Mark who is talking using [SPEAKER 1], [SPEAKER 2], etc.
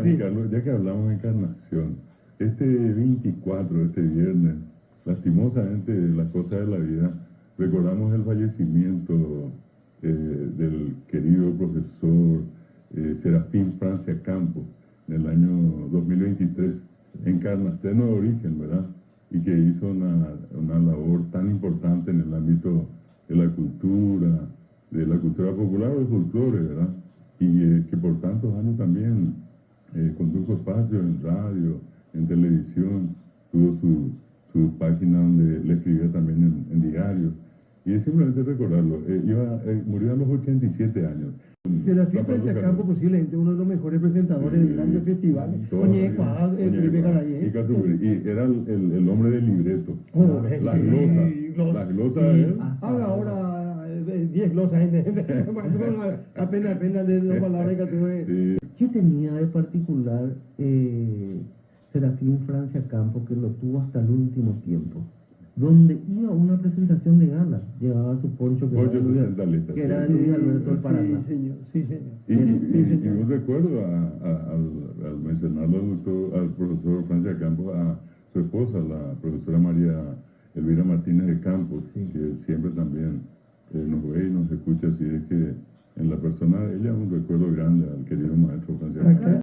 [SPEAKER 1] Sí, Carlos, ya que hablamos de encarnación, este 24, este viernes, lastimosamente, las cosas de la vida, recordamos el fallecimiento del querido profesor Serafín Francia Campos en el año 2023, encarnación de origen, ¿verdad? Y que hizo una labor tan importante en el ámbito de la cultura popular o del folclore, ¿verdad? Y que por tantos años también condujo espacios en radio, en televisión, tuvo su página donde le escribía también en diarios. Y es simplemente recordarlo. Murió a los 87 años.
[SPEAKER 2] Serafín Francia Campos, posiblemente uno de los mejores presentadores de grandes festivales.
[SPEAKER 1] Y era el hombre del libreto. Las glosas de él.
[SPEAKER 2] Ahora 10 glosas. Apenas de dos palabras que tuve.
[SPEAKER 1] Sí.
[SPEAKER 3] ¿Qué tenía de particular Serafín Francia Campos que lo tuvo hasta el último tiempo? Donde iba a una presentación de gala, llevaba su poncho que era de Luis Alberto del Paraná.
[SPEAKER 2] Sí, señor.
[SPEAKER 1] Y un recuerdo al mencionarlo al profesor Francia Campos, a su esposa, la profesora María Elvira Martínez de Campos, que siempre también nos ve y nos escucha, así es que en la persona de ella un recuerdo grande al querido maestro Francia Campos.